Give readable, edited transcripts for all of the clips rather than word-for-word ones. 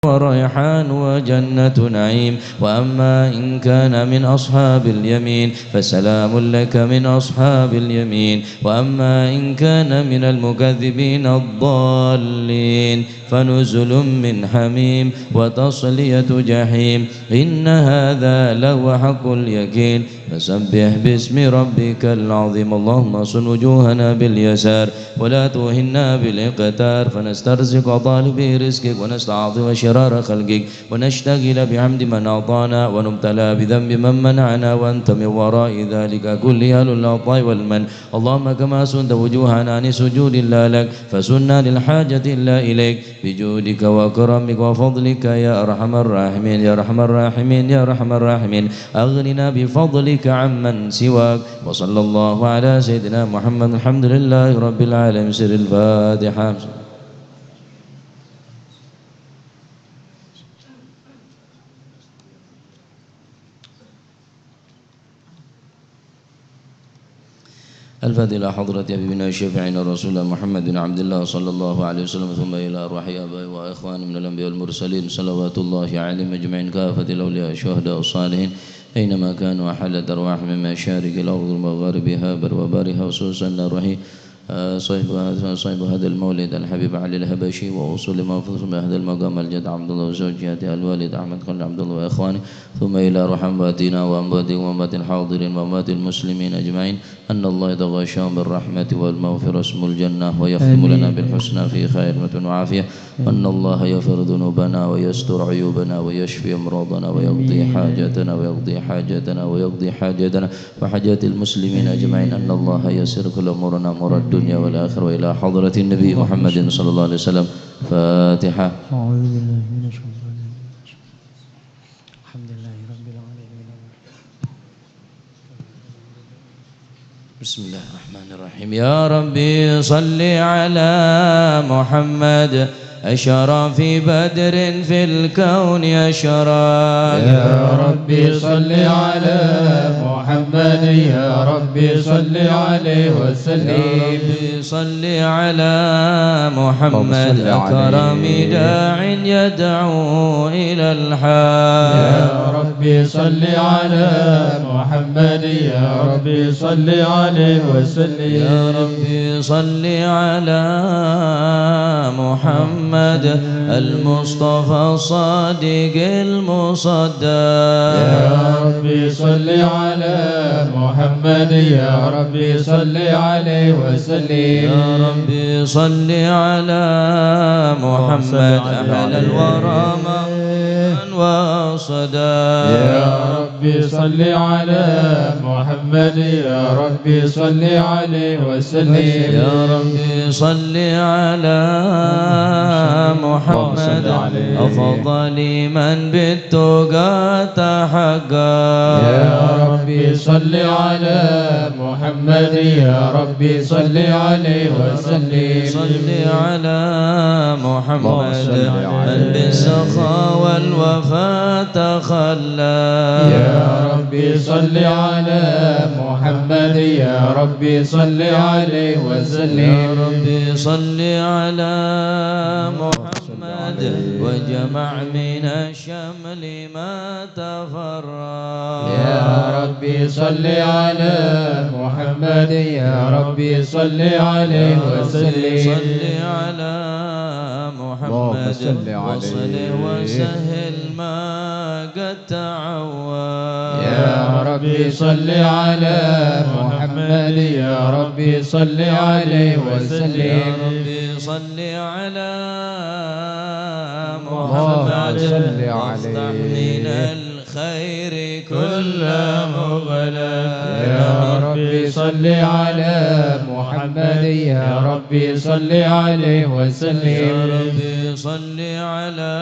وريحان وجنة نعيم. وأما إن كان من أصحاب اليمين فسلام لك من أصحاب اليمين. وأما إن كان من المكذبين الضالين فنزل من حميم وتصلية جحيم. إن هذا لهو حق اليقين. فسبح باسم ربك العظيم. اللهم صن وجوهنا باليسار ولا توهنا بالاقتار، فنسترزق طالبي رزقك ونستعظم شرار خلقك، ونشتغل بحمد من أعطانا ونبتلى بذنب من منعنا، وأنت من وراء ذلك كل أهل العطاء والمن. اللهم كما سنت وجوهنا عن سجود لا لك فسنا للحاجة إلا إليك بجودك وكرمك وفضلك يا أرحم الراحمين يا أرحم الراحمين يا أرحم الراحمين. أغننا بفضلك عمن سواك. وصلى الله على سيدنا محمد. الحمد لله رب العالمين. سر الفاتحة. الفاتحة إلى حضرة أبينا الشافعين الرسول محمد بن عبد الله صلى الله عليه وسلم، ثم إلى أرواح آبائي وإخواني من الأنبياء والمرسلين صلوات الله عليهم أجمعين، كافة الأولياء الشهداء والصالحين أينما كانوا، وحلت أرواح من مشارق الأرض ومغاربها بر وبارها، وخصوصا أرواح صاحب هذا المولد الحبيب علي الهبشي، ووصول موفوظ بهذا المقام الجد عبد الله وزوجته الوالد أحمد خليل عبد الله وإخوانه، ثم إلى روح أمواتنا وأمواتهم وأموات الحاضرين وأموات المسلمين أجمعين، أن الله يتغشاهم بالرحمة والمغفرة اسم الجنة، ويختم لنا بالحسنى في خير وعافية، وأن الله يغفر ذنوبنا ويستر عيوبنا ويشفي أمراضنا ويقضي حاجاتنا ويقضي حاجاتنا ويقضي حاجاتنا وحاجات المسلمين أجمعين، أن الله يسر كل أمورنا أمور الدنيا والآخرة. وإلى حضرة النبي محمد صلى الله عليه وسلم. فاتحة. أعوذ بالله من الشيطان الرجيم. الحمد لله رب العالمين. بسم الله الرحمن الرحيم. يا ربي صل على محمد أشرف بدر في الكون أشرف. يا ربي صل على محمد يا ربي صل عليه وسلم. يا ربي صل على محمد أكرم داع يدعو إلى الحق. يا ربي صل على محمد يا ربي صل عليه وسلم. يا ربي صل على محمد المصطفى الصادق المصدق. يا ربي صل على محمد يا ربي صل عليه وسلم. يا ربي صل على محمد أحلى الورى من وصدا. يا ربي صل على محمد يا ربي صل عليه وسلم. يا ربي صل على محمد أفضل من بالتقى تحقق. يا ربي صل على محمد يا ربي صل عليه وسلم. صل على محمد من بالسخاء والوفاء تخلى. يا ربي صل على محمد يا ربي صل عليه وسلم. يا ربي صل على محمد وجمع من الشمل ما تفرق. يا ربي صل على محمد يا ربي صل عليه وسلم. صل على محمد وصل وسهل ما قد تعود. يا ربي صل على محمد يا ربي صل عليه وسلم. يا ربي صل على محمد وافتح من الخير كل مغلق. يا ربي صل على محمد يا ربي صل عليه وسلم. يا ربي صل على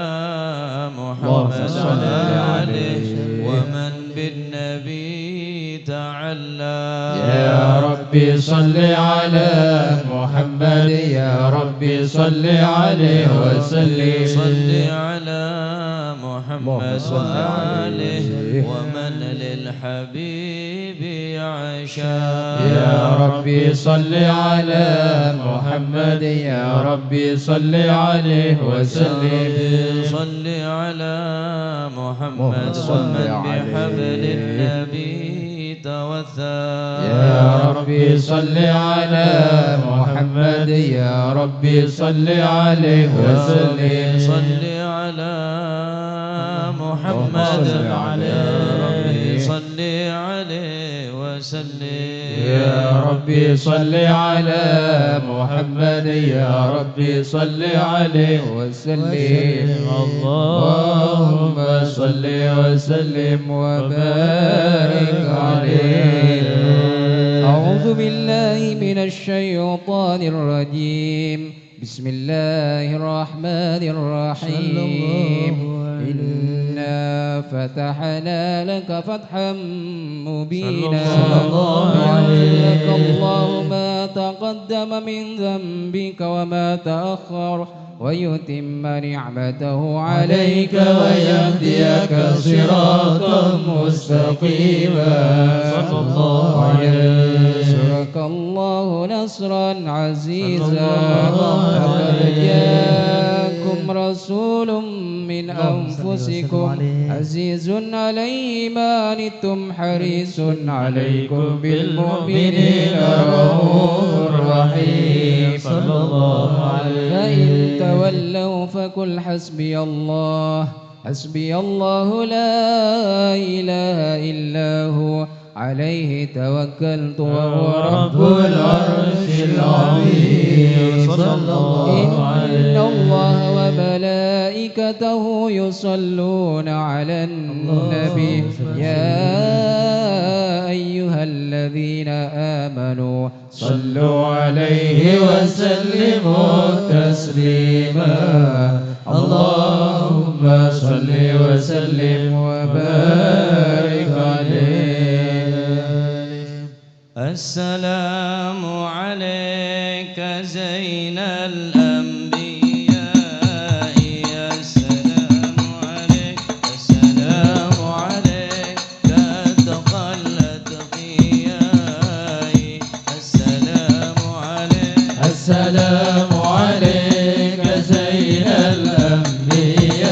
محمد وعلى آله ومن بالنبي تعلى. يا ربي صل على محمد يا ربي صل عليه وسلم. صل على محمد محمد وآله ومن للحبيب يعشى. يا ربي صل على محمد يا ربي صل عليه وسلم. صل على محمد ومن بحبل النبي توثى. يا ربي صل على محمد يا ربي صل عليه وسلم. صل على محمد يا ربي صل عليه وسلم. يا ربي صل على محمد يا ربي صل عليه وسلم. اللهم صل وسلم وبارك عليه. أعوذ بالله من الشيطان الرجيم. بسم الله الرحمن الرحيم. إنا فتحنا لك فتحا مبينا ليغفر لك الله ما تقدم من ذنبك وما تأخر ويتم نعمته عليك ويهديك صراطا مستقيما. وينصرك الله نصرا عزيزا. لقد جاءكم رسول من أنفسكم عزيز عليه ما عنتم حريص عليكم بالمؤمنين رؤوف رحيم. صلى الله عليه. فإن تولوا فقل حسبي الله حسبي الله لا إله إلا هو عليه توكلت وهو رب العرش العظيم. صلى الله عليه. إن الله وملائكته يصلون على النبي يا أيها الذين آمنوا صلوا عليه وسلموا تسليما. اللهم صل وسلم وبارك عليه. السلام عليك زين الأنبياء. السلام عليك السلام عليك أتقى الأتقياء. السلام عليك السلام عليك زين الأنبياء.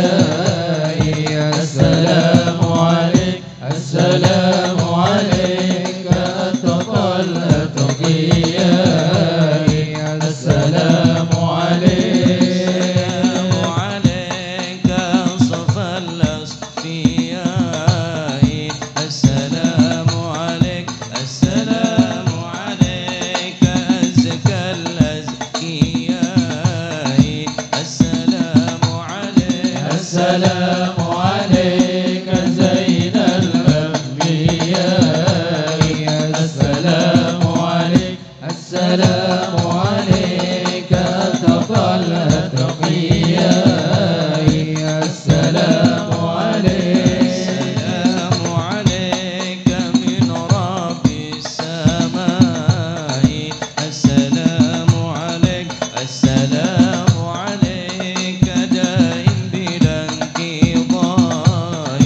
السلام عليك السلام عليك أتقى الأتقياء. السلام عليك صفى الأصفياء. السلام عليك السلام عليك أزكى الأزكياء. السلام عليك السلام عليك زين الأنبياء. السلام عليك السلام عليك أتقى الأتقياء. السلام عليك من رب السماء. السلام عليك السلام عليك دائم بلا انقضاء.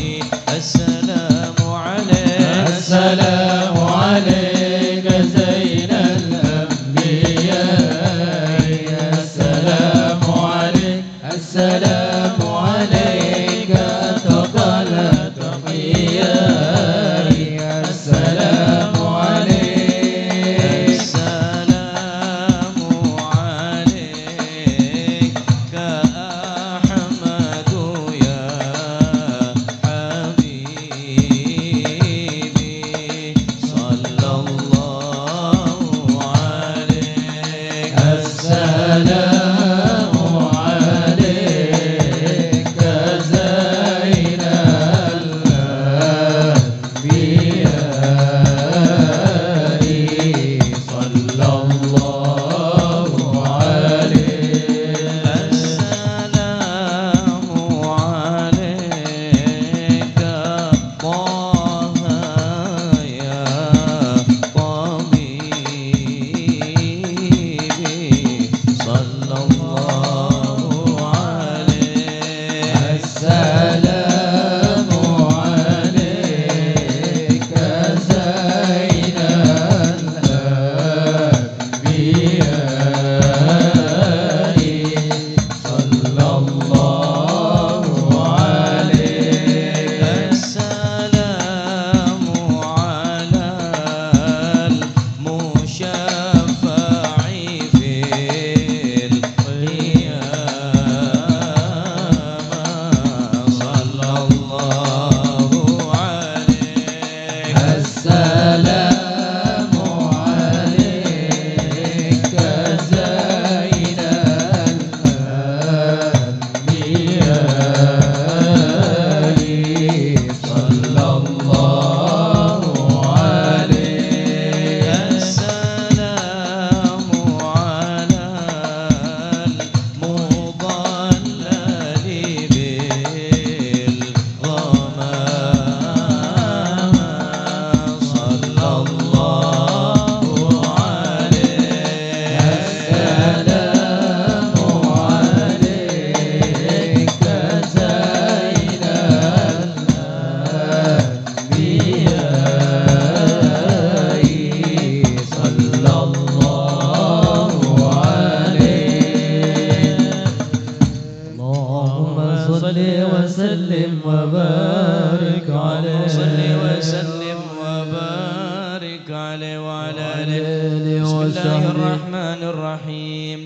السلام عليك السلام عليك زين الأنبياء. السلام عليك السلام عليك أتقى الأتقياء. السلام عليك السلام عليك أحمد يا حبيبي. صلى الله عليك. السلام عليك زين الأنبياء. صلى الله عليه. السلام عليك طه يا طبيبي. صلى الله عليه. السلام صل وسلم وبارك عليه صل وسلم وبارك عليه وعلى آله. بسم الله الرحمن الرحيم.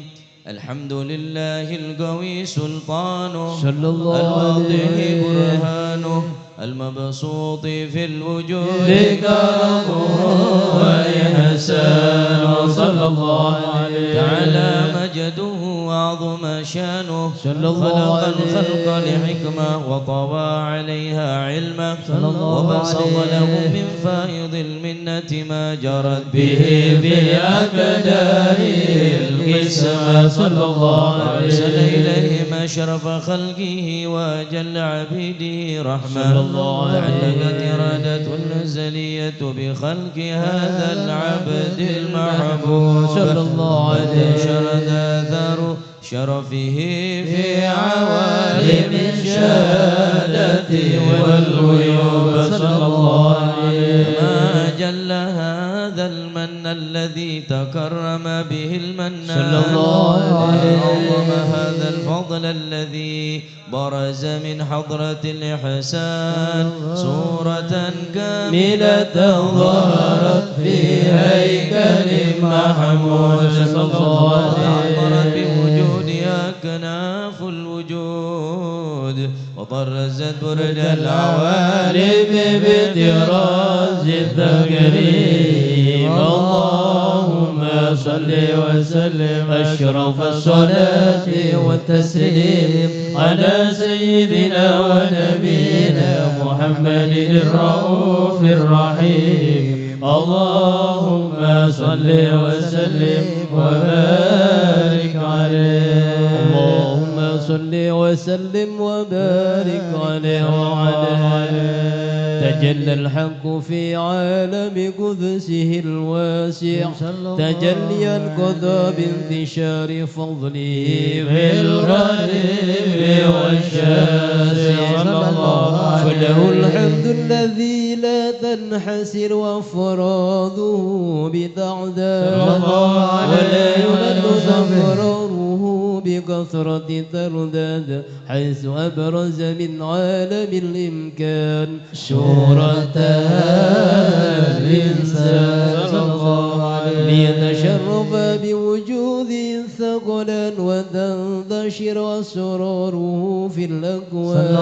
الحمد لله القوي سلطانه، صلى الله الواضح عليه برهانه، المبسوط في الوجود كرمه وإحسانه. صلى الله عليه تعالى مجده وعظم شانه. صلى الله خلق عليه الخلق لحكمة وطوى عليها علمه. صلى الله وبسط عليه لهم من فائض المنة ما جرت به في أقدار القسمة. صلى الله عليه وأرسل إليهم أشرف خلقه وأجل عبيده رحمة. تعلقت إرادة الأزلية بخلق هذا العبد المحبوب. صلى الله عليه شرد آثار شرفه في عوالم الشهادة والغيوب. صلى الله عليه ما جل هذا المن الذي تكرم به المنان. صلى الله عليه وعظم هذا الفضل الذي برز من حضرة الإحسان صورة كاملة ظهرت في هيكل محمود. صلى الله عليه عطرت بوجودها كناف الوجود وطرزت برد العوالم بطراز التكريم. اللهم صل وسلم أشرف الصلاة والتسليم على سيدنا ونبينا محمد الرؤوف الرحيم. اللهم صل وسلم وبارك عليه. اللهم صل وسلم وبارك عليه وعلى آله. تجلى الحق في عالم قدسه الواسع تجليا قضى بانتشار فضله في الغريب والشاسع. فله الحمد الذي لا تنحسر أفراده بتعداد ولا يمل ظفره بكثرة ترداد حيث أبرز من عالم الإمكان صورة الإنسان ليتشرف بوجود ثقلا وتنتشر أسراره في الأكوان.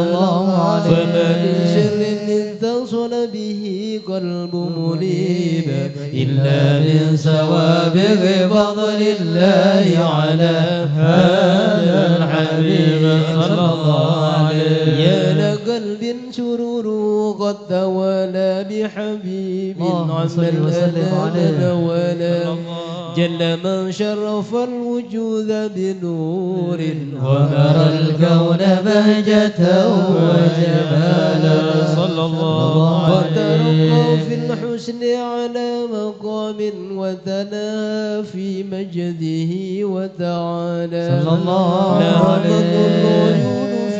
فما من شر اتصل به قلب منيب إلا من سوابغ فضل الله على هذا الحبيب. صلى الله عليه. يا لقلب سروره قد توالى بحبيب عم الألام ولا جل من شرف الوجود بنور ومر الكون بهجة وجمالا. صلى الله عليه. وترقى في الحسن على مقام وتناهى في مجده وتعالى. صلى الله عليه.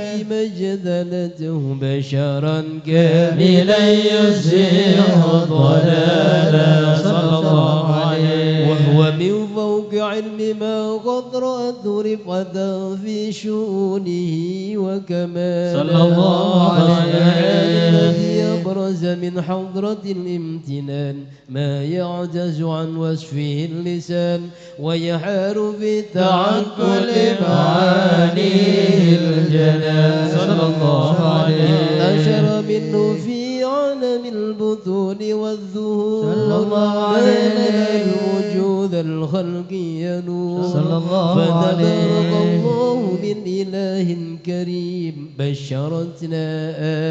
في مجدلته بشرا كاملا يزيح الضلالا. صلى الله عليه. وهو من فوق علم ما قد رأته رفعة في شؤونه وكمالا. صلى الله عليه. الذي أبرز من حضرة الامتنان ما يعجز عن وصفه اللسان ويحار في تعقل معانيه الجنان. صلى الله عليه. انتشر منه في عالم البطون والظهور. صلى الله عليه. الوجود الخلقي نور. صلى الله عليه. فتبارك الله من إله كريم بشرتنا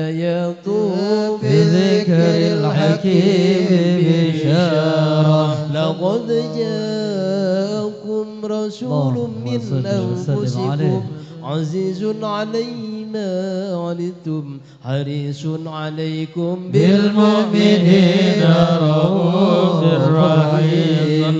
آياته بذكر الحكيم بشارة. لقد جاءكم رسول من أنفسكم عزيز عليه ما عنتم حريص عليكم بالمؤمنين رؤوف رحيم.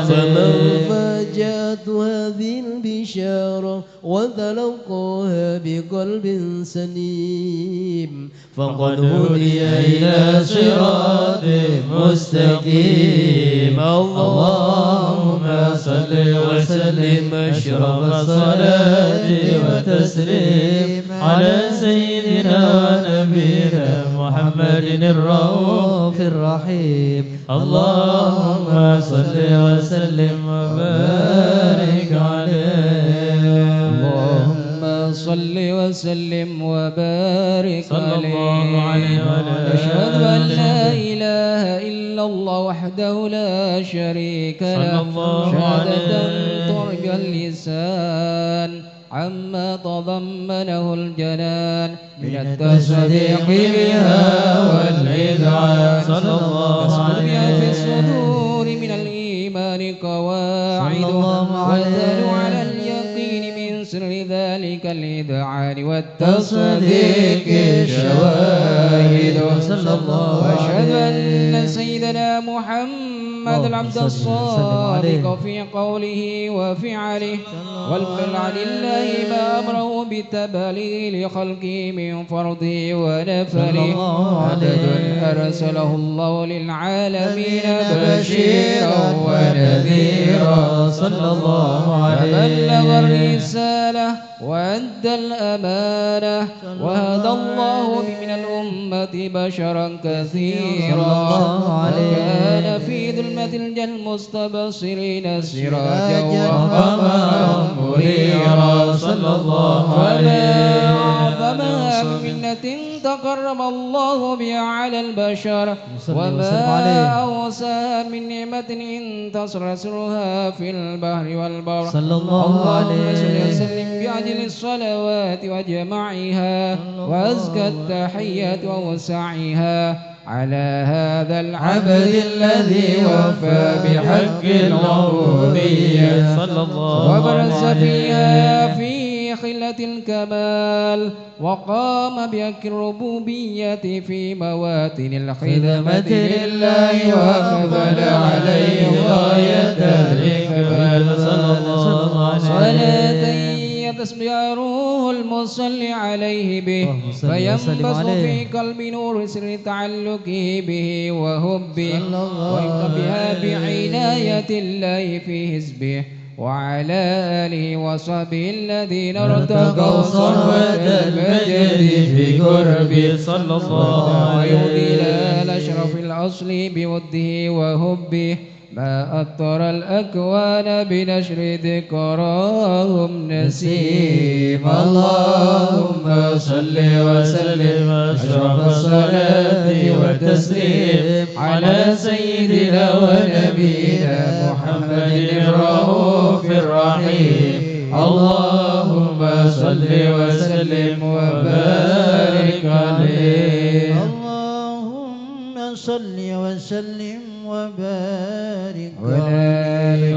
فمن فاجأت هذه البشارة وتلقاها بقلب سليم فقد هدي إلى صراط مستقيم. اللهم صل وسلم أشرف الصلاة وتسليم على سيدنا ونبينا محمد الرؤوف الرحيم اللهم صل وسلم وبارك عليه اللهم صل وسلم وبارك صلى الله عليه وآله أشهد أن لا إله إلا الله وحده لا شريك له شهادة ترجى اللسان عما تضمنه الجنان من التصديق بها والإذعان صلى الله عليه في الصدور من الإيمان قواعد وزال على اليقين من سر ذلك الإذعان والتصديق الشواهد صلى الله وأشهد أن سيدنا محمد العبد الصادق في قوله وفعله والفعل لله ما أمره بالتبليغ لخلقه من فرضه ونفله عدد أرسله الله للعالمين بشيرا ونذيرا صلى الله عليه فبلغ الرسالة وأدى الأمانة وهدى الله من الأمة بشرا كثيرا وكان في ظلمة المستبصرين سراجا وقمرا منيرا صلى الله عليه وما أعظمها من منة تقرب الله بها على البشر وما أوسى من نعمة انتصر سرها في البحر والبر صلى الله عليه اللهم صل وسلم بأجل الصلوات وجمعها وأزكى التحيات ووسعها على هذا العبد الذي وفى بحق العبودية صلى الله وبرز فيها في خلة الكمال وقام بحق الربوبية في مواتن الخدمة لله وأقبل عليه غاية الإقبال صلى الله عليه صلاة يسبح روح المصلي عليه به فينبث في قلب نور سر تعلقه به وهبه ويبقى بها بعناية الله في حزبه وعلى آله وصحبه الذين ارتقوا صحوة المجد بقربه صلى الله عليه ويهدي إلى الأشرف الأصل بوده وهبه ما أطر الأكوان بنشر ذكراهم نسيم اللهم صل وسلم أشرف الصلاة والتسليم على سيدنا ونبينا محمد الرؤوف الرحيم اللهم صل وسلم وبارك عليه اللهم صل وسلم وبارك عليه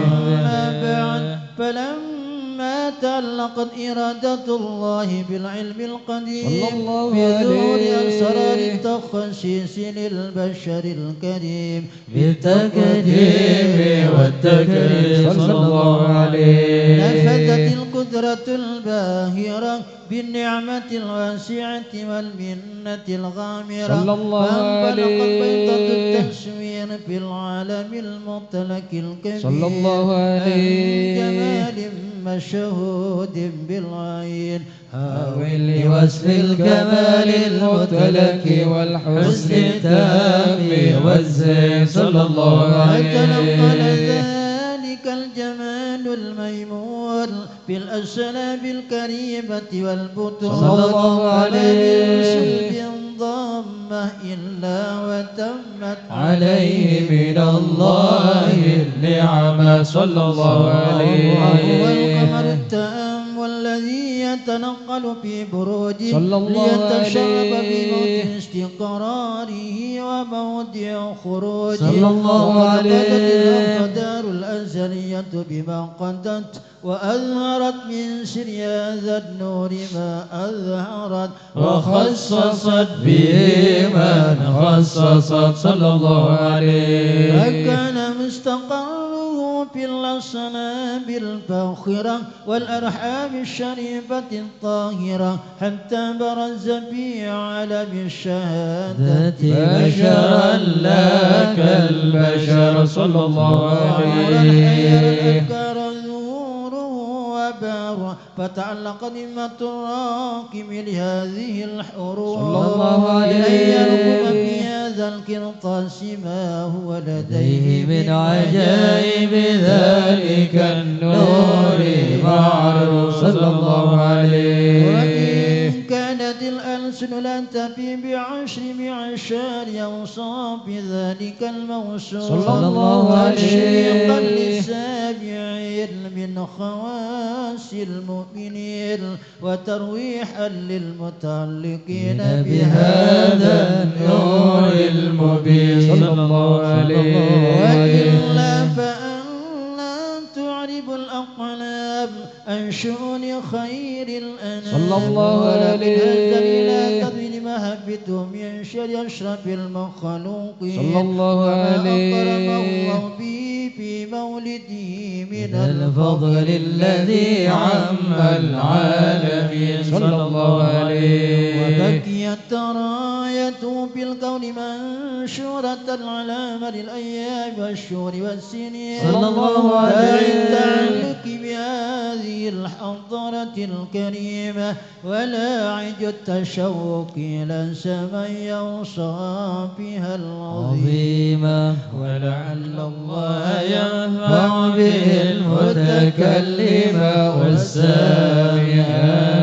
أما بعد فلما تعلقت إرادة الله بالعلم القديم بظهور أسرار التخصيص للبشر الكريم بالتكريم والتكريم صلى الله عليه نفذت القدرة الباهرة بالنعمة الواسعة والمنة الغامرة صلى الله فانطلقت بيضة عليه التسوير في العالم المطلق الكبير صلى الله عليه جمال مشهود بالعين حاول لوصف الكمال المطلق والحسن التام والزين صلى الله فتنقل عليه ذلك الجمال الميمون في الأسلاب الكريمة والبطون صلى الله عليه وما من سلب ضامة إلا وتمت عليه من الله النعمة صلى الله عليه وهو القمر التام والذي يتنقل في بروجه صلى الله ليتشرب عليه بموت استقراره وموضع خروجه صلى الله عليه وقضت الأقدار الأزلية بما قضت وأظهرت من سر هذا النور ما أظهرت وخصصت به من خصصت صلى الله عليه فكان مستقره في الأصنام الفاخرة والأرحام الشريفة الطاهرة حتى برز في عالم الشهادة بشرا لا كالبشر صلى الله عليه وبار فتعلق نعمة الراكب لهذه الحروف صلى الله عليه يركب في هذا القرطاس ما هو لديه من عجائب ذلك النور معروف صلى الله عليه. وإن كانت الألسن لا تفي بعشر معشار أوصاف ذلك الموصوف صلى الله عليه. تشريقا للسامعين من خواص المؤمنين وترويحا للمتعلقين بهذا النور المبين صلى الله عليه. وإلا فأن تعرب الأقلام عن شؤون خير الأنام صلى الله عليه. لا تدري محبته من شر أشرف المخلوقين صلى الله عليه. وما أكرم الله به في مولده من الفضل الذي عم العالمين صلى الله عليه. وبكيت رايته في الكون منشورة على مر الأيام والشهور والسنين صلى الله عليه. تعلق بهذه الحضارة الكريمة ولا عد التشوق إلى سماء يوصى بها العظيمة ولعل الله ينفع به المتكلم والسامع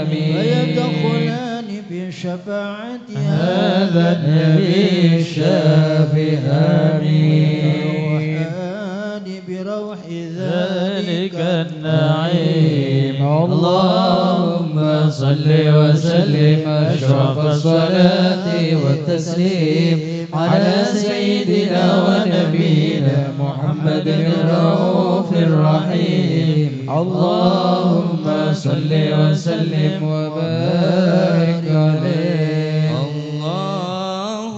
آمين. ويدخلان بشفاعة هذا النبي الشافي آمين. بروح ذلك النعيم. اللهم صل وسلم أشرف الصلاة والتسليم على سيدنا ونبينا محمد الرؤوف الرحيم. اللهم صل وسلم وبارك عليه. الله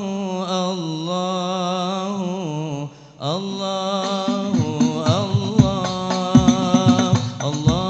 الله الله الله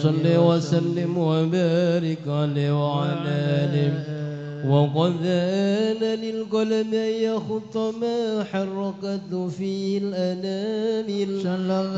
صل وسلم وبارك عليه وعلى آله. وقد آن للقلم أن يخط ما حركته فيه الأنامل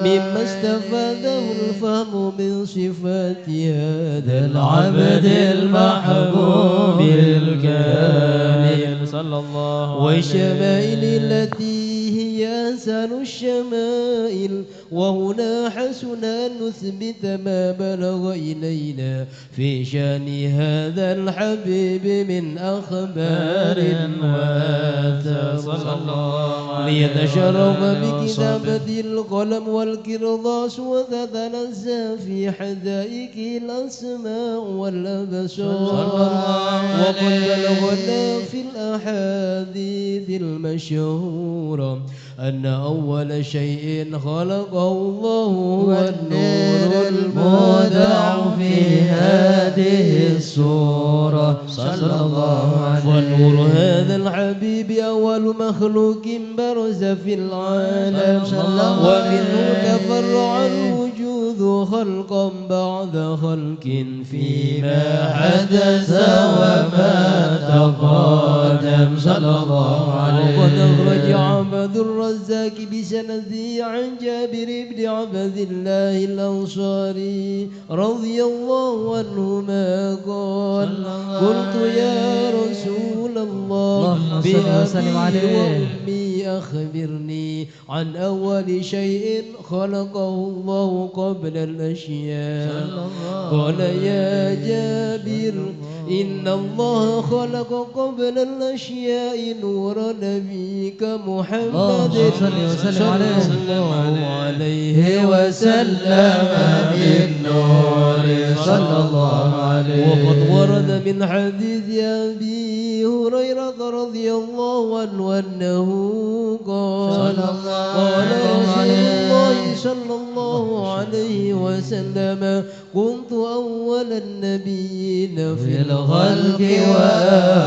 مما استفاده الفهم من صفات هذا العبد المحبوب الكامل صلى الله عليه والشمائل التي هي أحسن الشمائل. وهنا حسن أن نثبت ما بلغ إلينا في شأن هذا الحبيب من أخبار وآثار صلى الله عليه ليتشرف بكتابة القلم والكرطاس وتتنزه في حدائق الأسماء والأبصار. وقد بلغنا في الأحاديث المشهورة أن أول شيء خلقه الله هو النور المودع في هذه السورة صلى الله عليه وسلم. فالنور هذا الحبيب أول مخلوق برز في العالم ومنه تفرع الوجود خلقا بعد خلق فيما حدث وما تقدم صلى الله عليه. وقد أخرج عبد الرزاق بسنده عن جابر بن عبد الله الأنصاري رضي الله عنهما قال قلت يا رسول الله بأبي وأمي أخبرني عن أول شيء خلقه الله قبل الأشياء. قال يا جابر إن الله خلق قبل الأشياء نور نبيك محمد صلى الله عليه وسلم بالنور صلى الله عليه. وقد ورد من حديث أبي هريرة رضي الله عنه أنه قال قال رسول الله صلى الله عليه وسلم كنت أول النبيين في الخلق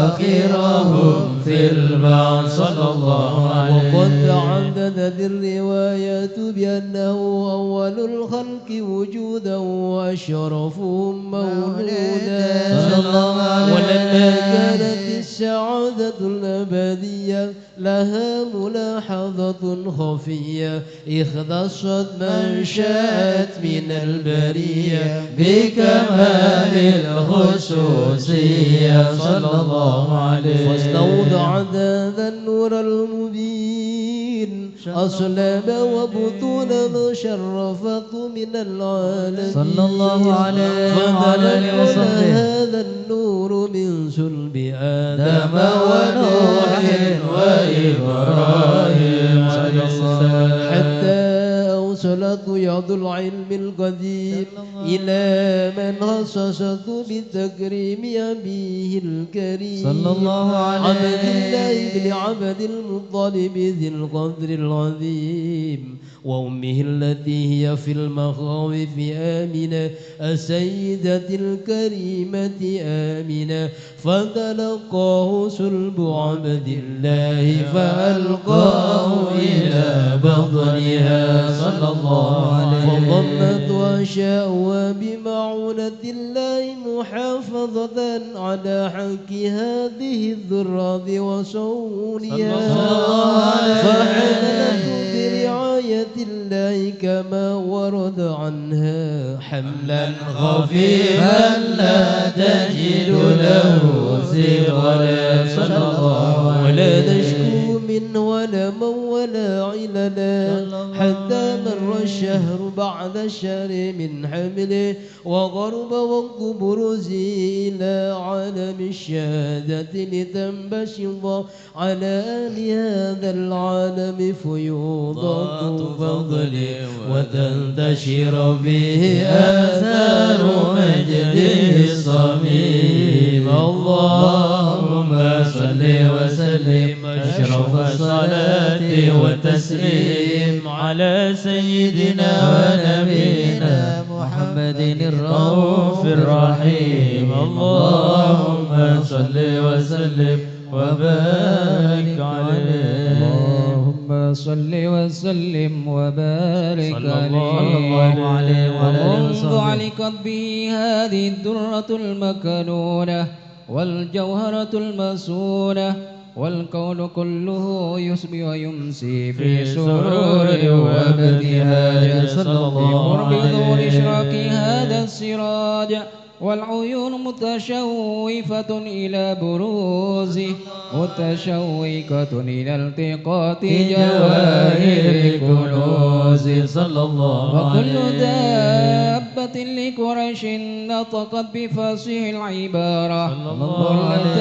وآخرهم في البعث صلى الله عليه. وقد تعددت الروايات بأنه أول الخلق وجودا وأشرفهم مولودا صلى الله عليه. ولما كانت السعادة الأبدية لها ملاحظة خفية اختصت من شاءت من البرية بكمال الخصوصية صلى الله عليه. فاستوضع هذا النور المبين أصلاب وبطون مشرفة من العالمين صلى الله عليه وعلى وسلم. هذا النور من صلب آدم ونوح وإبراهيم حتى أوصلت يد العلم القديم إلى من خصصته بتكريم أبيه الكريم صلى الله عليه عبد الله بن عبد المطلب ذي القدر العظيم وأمه التي هي في المخاوف آمنة السيدة الكريمة آمنة. فتلقاه صلب عبد الله فألقاه إلى بطنها صلى الله عليه. فضمت وشاء بمعونة الله محافظة على حق هذه الذرات وصونها فحملته برعاية الله كما ورد عنها حملا خفيفا لا تجد له ثقلا صلى الله عليه. ولا نشكو منه ولا ولا عللا حتى مر الشهر بعد الشهر من حمله وغرب وقت بروزه إلى عالم الشهادة لتنبسط على أهل هذا العالم فيوضات فضل وتنتشر به آثار مجده الصميم. اللهم صل وسلم أشرف الصلاة والتسليم على سيدنا ونبينا محمد الرؤوف الرحيم. اللهم صل وسلم وبارك عليه. اللهم صل وسلم وبارك صلى الله عليه وعلى آله ومنذ وصحبه. علقت به هذه الدرة المكنونة والجوهرة المسونة والكون كله يصبح ويمسي في سرور وابتهاج صلى الله بقرب ظهور عليه. إشراق هذا السراج والعيون متشوفة إلى بروزه متشوقة إلى التقاط جواهر كنوزه صلى الله وكل عليه. دابة لقريش نطقت بفصيح العبارة ظلة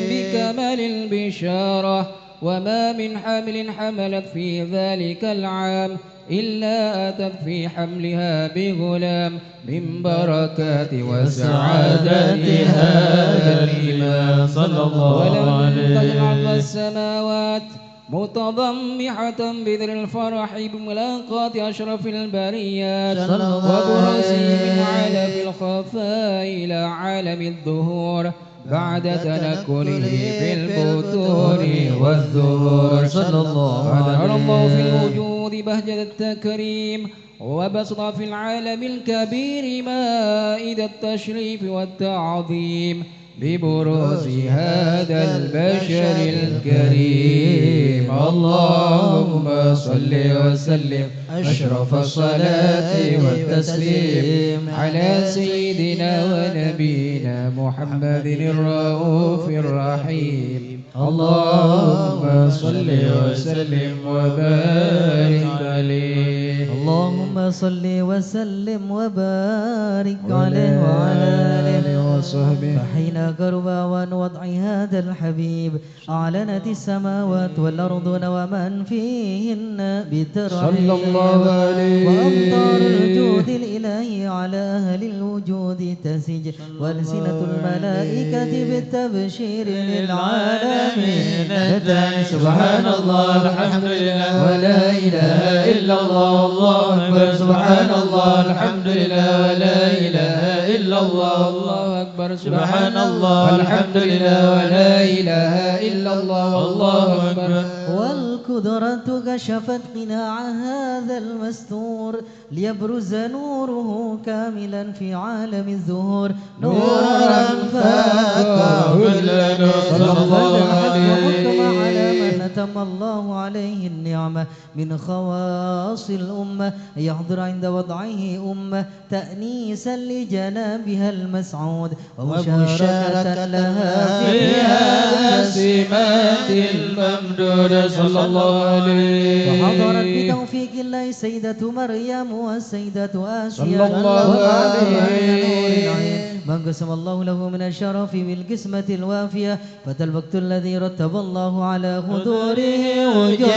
بكمال البشارة وما من حمل حملت في ذلك العام إلا أتت في حملها بغلام من بركات وسعادة هذا الإمام صلى الله ولم تجعل عليه. عرض السماوات متضمحة بذر الفرح بملاقاة أشرف البريات صلى الله وبرزه من عليه. عالم الخفاء إلى عالم الظهور بعد تنكره في البطون والظهور صلى الله أظهر عليه. الله في الوجود بهجة التكريم وبسط في العالم الكبير مائدة التشريف والتعظيم ببروز هذا البشر الكريم اللهم صل وسلم أشرف الصلاة والتسليم على سيدنا ونبينا محمد الرؤوف الرحيم اللهم صل وسلم وبارك عليه اللهم صل وسلم وبارك عليه وعلى آله وصحبه فحين قرب أوان وضع هذا الحبيب أعلنت السماوات والأرض ومن فيهن بالترحيب صلى الله عليه. وأمطار الجود الإلهي على أهل الوجود تسج وألسنة الملائكة بالتبشير للعالمين الداعي سبحان الله الحمد لله ولا إله إلا الله والله أكبر سبحان الله الحمد لله ولا إله إلا الله الله أكبر سبحان الله الحمد لله ولا إله إلا الله والله أكبر. والقدرة كشفت قناع هذا المستور ليبرز نوره كاملا في عالم الظهور نورا فاق كل نور صلى الله عليه. وحكم على من أتم الله عليه النعمة من خواص الأمة يحضر عند وضعه أمة تأنيسا لجنابها المسعود ومشاركة لها في هذا السمات الممدود صلى الله عليه. وحضرت بتوفيق الله سيدة مريم والسيدة آسيا صلى الله عليه من قسم الله له من الشرف بالقسمة الوافية فتى الوقت الذي رتب الله على حضوره وجود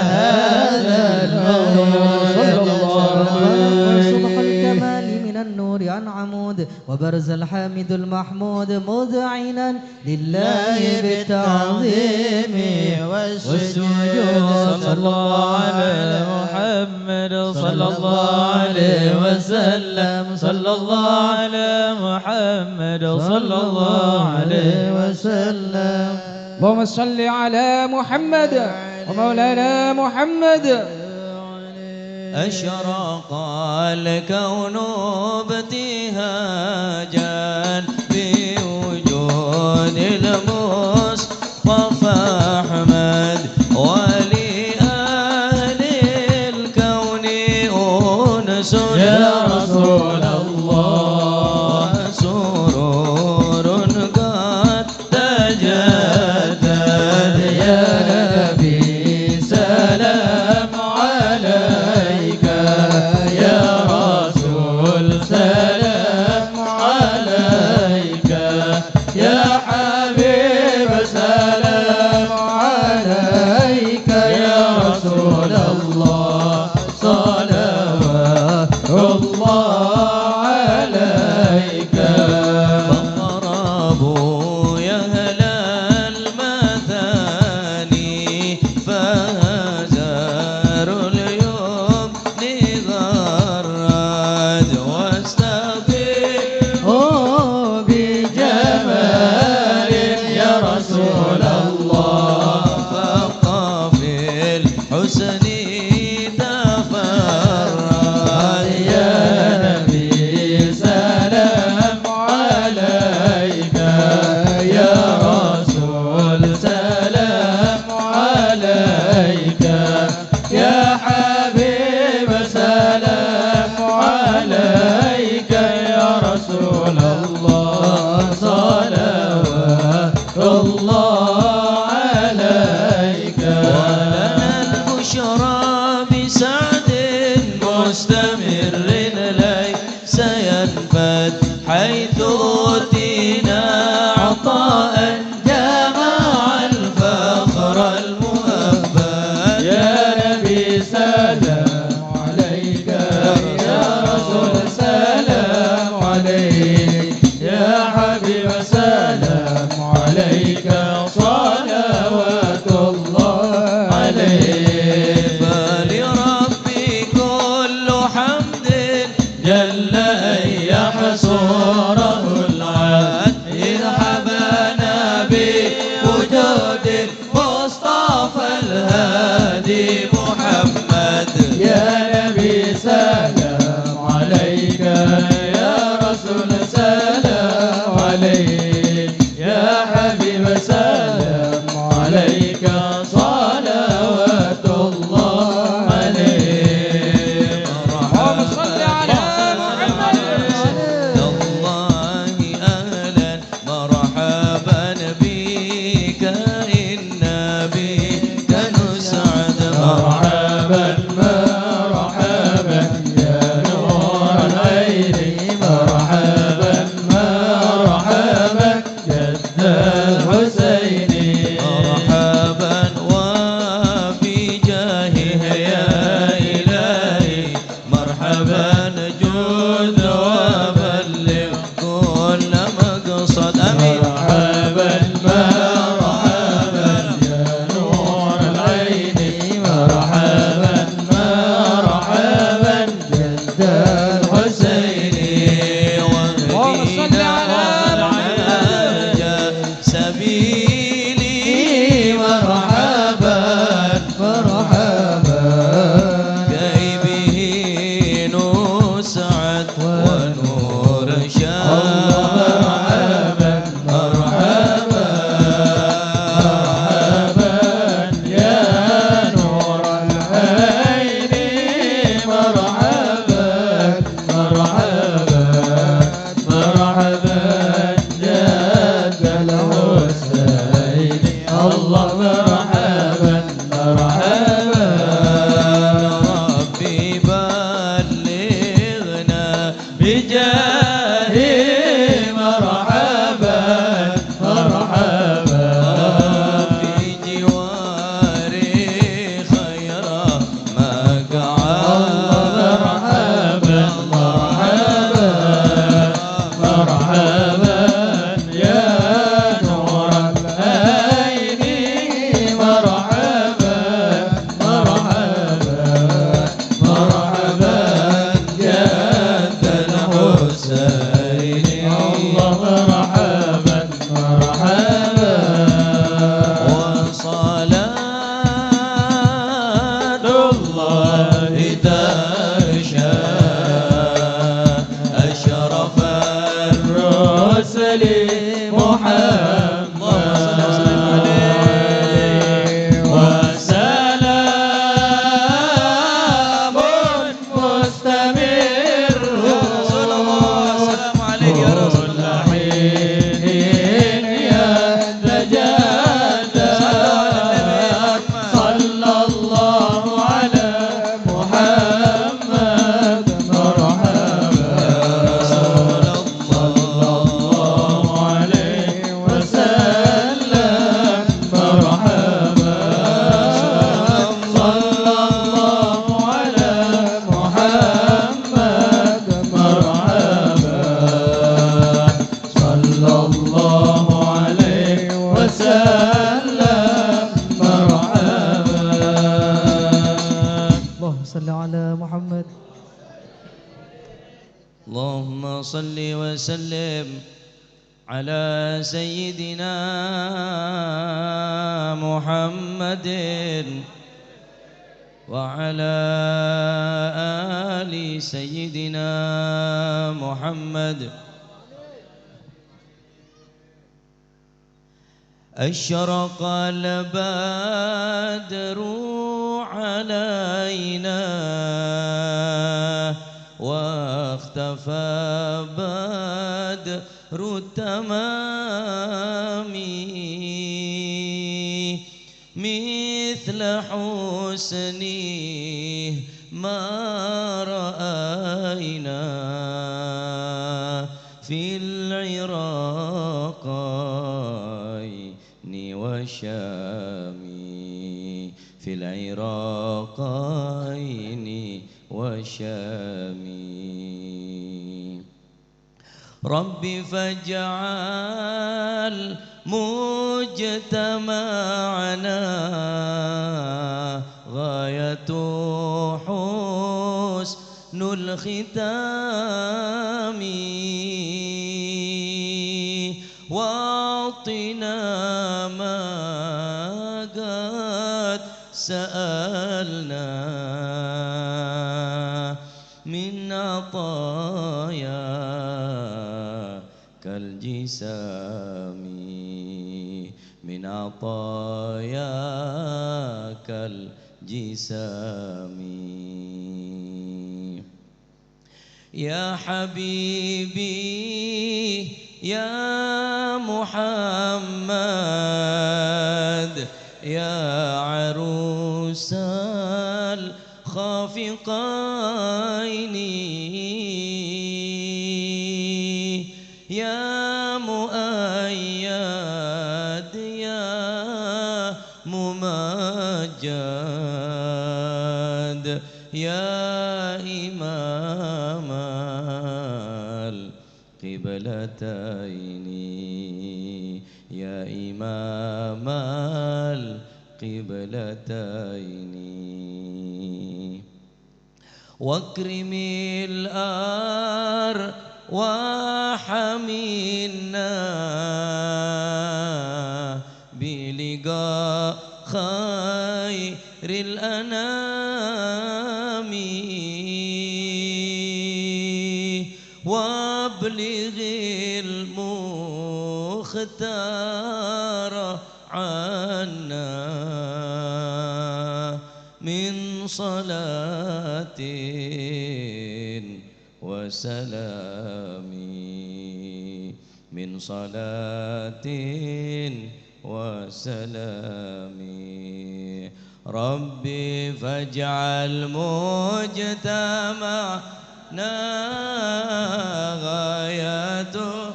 هذا المولود صلى الله عليه. صبح الكمال من النور عن عمود وبرز الحامد المحمود مذعنا لله بالتعظيم والسجود صلى الله على محمد صلى الله عليه وسلم صلى الله على محمد صلى الله عليه وسلم اللهم صل على محمد ومولانا محمد. أشرق الكون ابتهاجا بوجود المصطفى أحمد ولأهل الكون أنس يا رسول الله وسرور قد تجدد يا نبي سلام عليك يا رسول سلام عليك يا حبيب سلام عليك يا رسول الله صلوات الله جل أن يحصره العاد إذ حبانا بوجود المصطفى الهادي محمد. يا نبي سلام عليك، يا رسول سلام عليك، يا حبيب سلام عليك، صلوات الله عليك. اللهم صل على محمد. الله أهلا مرحبا بك إنا بك نسعد. مرحبا مرحبا يا نور العين، مرحبا مرحبا جد الحسين، مرحبا وفي جاهه يا إلهي، مرحبا جود وبلغ كل مقصد. آمين. مرحبا مرحبا يا نور العين، مرحبا مرحبا جد الحسين. اللهم صل على محمد. سبيلي مرحبا مرحبا كي به نسعد ونور مرحبا مرحبا مرحبا يا نور العين، مرحبا مرحبا مرحبا جد الحسين. الله مرحبا مرحبا ربي بلغنا بجاه مرحبا مرحبا في جواري خير مقعد. مرحبا مرحبا مرحبا يا نور العين، مرحبا مرحبا مرحبا جد الحسين. الله مرحبا مرحبا وصلاة الله تغشى أشرف الرسل محمد وسلام مستمر صلى الله وسلم عليك يا رسول الله. حين يتجلى صلى الله على محمد مرحبا صلى الله عليه وسلم مرحبا صلى الله على محمد مرحبا صلى الله عليه وسلم مرحبا. اللهم صل على محمد. اللهم صل وسلم على سيدنا محمد وعلى آل سيدنا محمد. أشرق البدر علينا واختفى بدر التمام مثل حسنه ما رأينا في العراقين والشام، في العراقين والشام. رب فاجعل مجتمعنا غاية حسن الختام واعطنا ما قد سألنا من عطاياك الجسام من عطاياك الجسام يا حبيبي يا محمد يا عروس الخافقين يا مؤيد يا ممجد يا إمام القبلتين يا إمام القبلتين واكرم الأرواح منا بلقاء خير الأنام وابلغ المختار عنا من صلاة وسلام من صلاة وسلام ربي فاجعل مجتمعنا غايته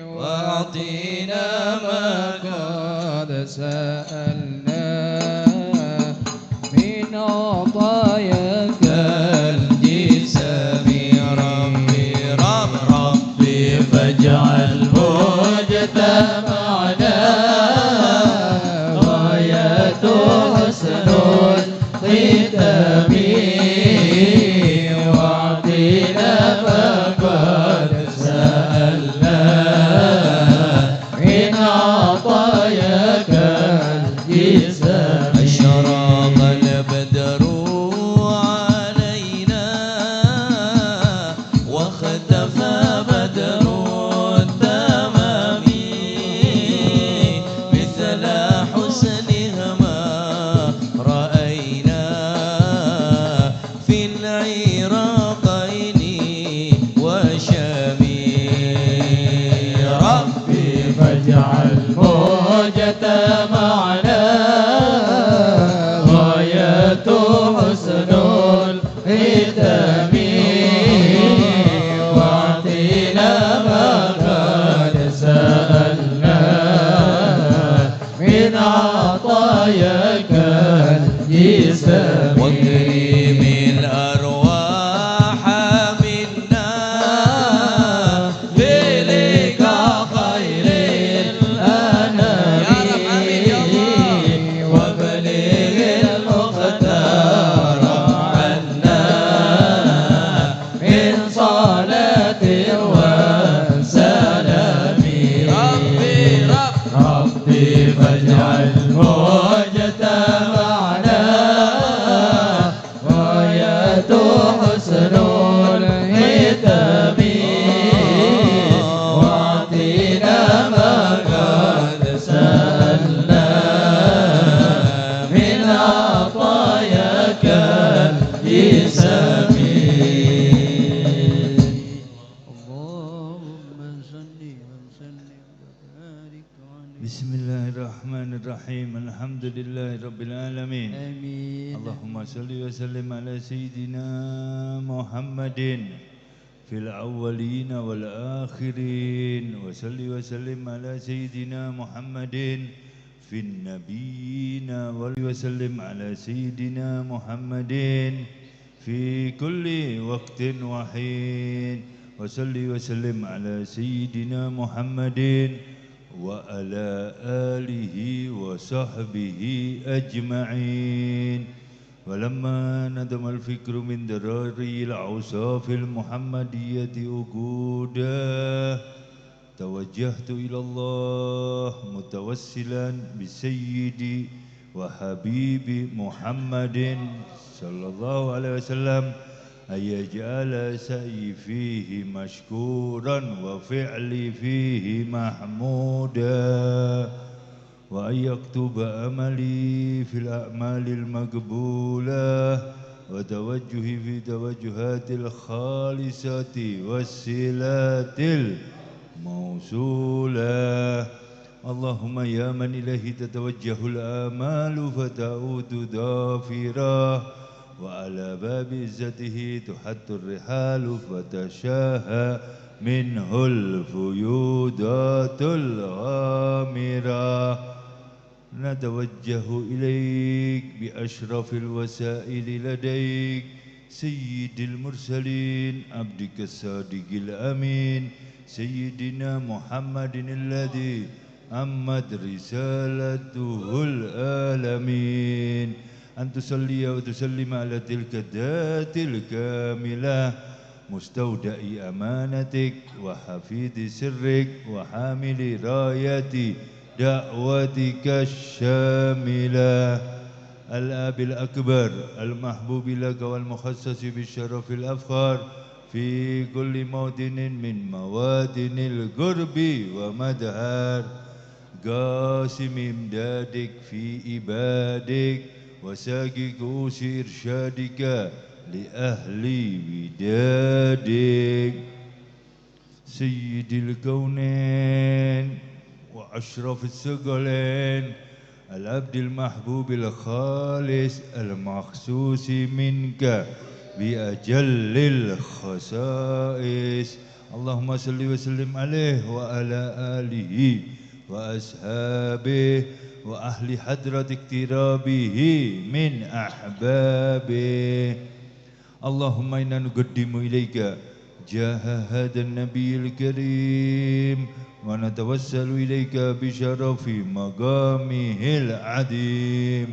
واعطينا ما قد سألنا من عطاياك الجسام ربي فاجعل مجتمعنا غايته حسن الختام واعطينا ما قد سألنا من عطاياك الجسام أشرق البدر علينا واختفى بدر التمام مثل حسنها ما رأينا في العراقين وشام ربي فاجعل مجتمعنا غايته حسن الختام واعطينا ما قد سألنا من عطاياك الجسام واكرم الأرواح منا بلقاء خير الأنام وبلغ المختار عنا من صلاة وسلام ربي فاجعل مجتمعنا غايته حسن الختام واعطينا ما قد سألنا من عطاياك الجسام اللهم صل وسلم وبارك عليه بسم الله الرحمن الرحيم الحمد لله رب العالمين آمين اللهم صل وسلم على سيدنا محمد في الأولين والآخرين وصل وسلم على سيدنا محمد في النبيين وسلم على سيدنا محمد في كل وقت وحين وصل وسلم على سيدنا محمد وعلى آله وصحبه أجمعين. ولما ندم الفكر من دراري الأوصاف المحمدية وجوده توجهت إلى الله متوسلا بسيدي وحبيبي محمد صلى الله عليه وسلم أن يجعل سعي فيه مشكورا وفعلي فيه محمودا، وأن يكتب أملي في الأعمال المقبولة وتوجهي في توجهات الخالصة والصلات الموصولة. اللهم يا من إليه تتوجه الآمال فتعود ضافرة، وعلى باب عزته تحت الرحال فتشاهى منه الفيوضات الغامرة. نتوجه إليك بأشرف الوسائل لديك سيد المرسلين عبدك الصادق الأمين سيدنا محمد الذي أمت رسالته العالمين، أن تصلي وتسلم على تلك الذات الكاملة مستودع أمانتك وحفيظ سرك وحامل راية دعوتك الشاملة، الأب الأكبر المحبوب لك والمخصص بالشرف الأفخر في كل موطن من موادن القرب ومدهر، قاسم إمدادك في عبادك وساقي كؤوس إرشادك لأهل ودادك. سيد الكونين وأشرف الثقلين العبد المحبوب الخالص المخصوص منك بأجل الخصائص، اللهم صل وسلم عليه وعلى آله وأصحابه وأهل حضرة اقترابه من أحبابه. اللهم إنا نقدم إليك جاه هذا النبي الكريم ونتوسل إليك بشرف مقامه العظيم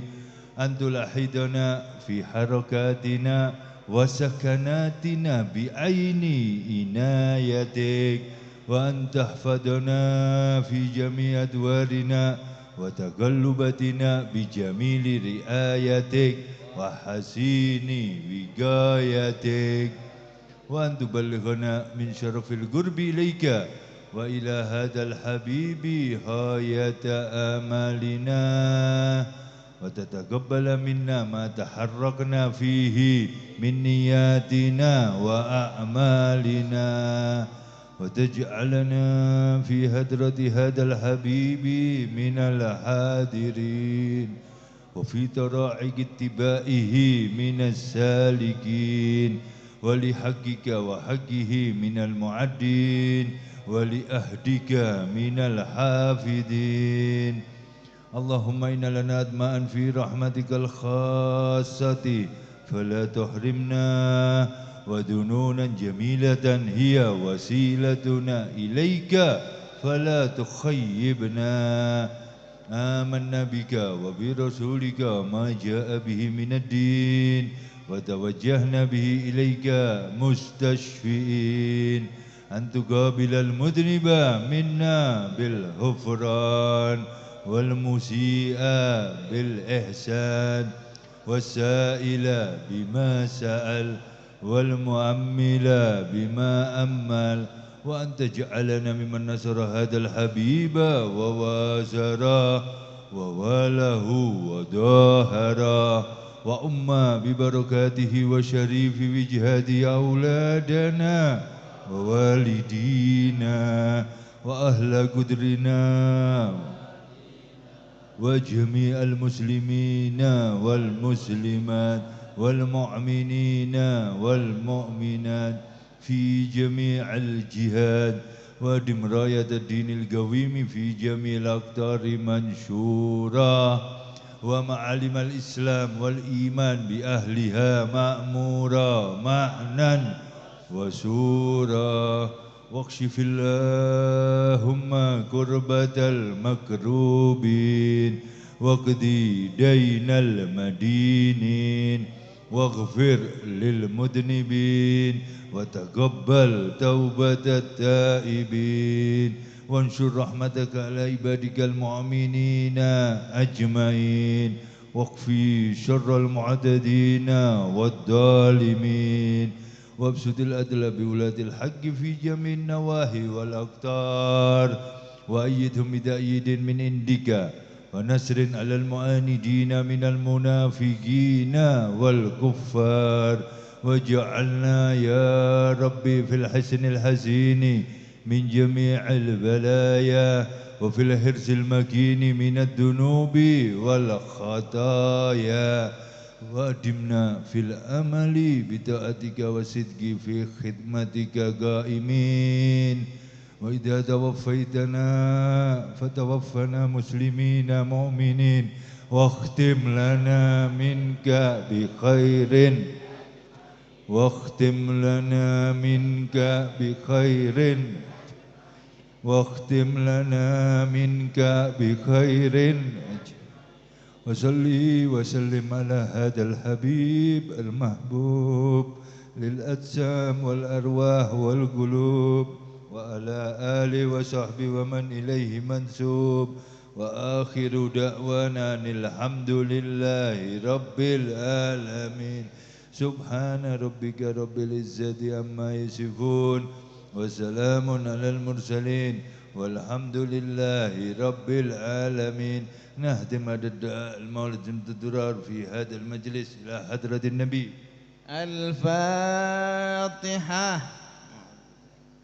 أن تلاحظنا في حركاتنا وسكناتنا بعين عنايتك، وأن تحفظنا في جميع أدوارنا وتقلباتنا بجميل رعايتك وحسين وقايتك، وأن تبلغنا من شرف القرب إليك وإلى هذا الحبيب غاية آمالنا، وتتقبل منا ما تحركنا فيه من نياتنا وأعمالنا، وتجعلنا في هدرة هذا الحبيب من الحاضرين وفي طرائق اتباعه من السالكين، ولحقك وحقه من المعدين ولأهدك من الحافظين. اللهم إن لنا أدماء في رحمتك الخاصة فلا تحرمنا، وذنونا جميلة هي وسيلتنا إليك فلا تخيبنا. آمنا بك وبرسولك ما جاء به من الدين وتوجهنا به إليك مستشفئين أن تقابل المذنب منا بالغفران والمسيء بالإحسان والسائل بما سأل والمؤمل بما أمل، وأن تجعلنا ممن نصر هذا الحبيب ووازره وواله وظاهره وأما ببركاته وشريف وجهاده أولادنا ووالدينا وأهل قدرنا وجميع المسلمين والمسلمات والمؤمنين والمؤمنات في جميع الجهاد، ودم راية الدين القويم في جميع الأقطار منشورة، ومعالم الإسلام والإيمان بأهلها مأمورة معنى وسورة، واكشف اللهم كربة المكروبين واقضي دين المدينين واغفر للمذنبين وتقبل توبة التائبين وانشر رحمتك على عبادك المؤمنين أجمعين واكفي شر المعتدين والظالمين وابسط الأدل بولاة الحق في جميع النواحي والأقطار وأيدهم بتأييد من عندك ونصر على المعاندين من المنافقين والكفار واجعلنا يا ربي في الحسن الحسين من جميع البلايا وفي الحرص المكين من الذنوب والخطايا وأدمنا في الأمل بطاعتك والصدق في خدمتك قائمين وإذا توفيتنا فتوفنا مسلمين مؤمنين واختم لنا منك بخير واختم لنا منك بخير واختم لنا منك بخير وصلي وسلم على هذا الحبيب المحبوب للأجسام والأرواح والقلوب وعلى آله وصحبه ومن إليه منسوب وآخر دعوانا الحمد لله رب العالمين سبحان ربك رب العزة عما يصفون وسلام على المرسلين والحمد لله رب العالمين نهدم الدعاء المولد الدرار في هذا المجلس إلى حضرة النبي الفاتحة.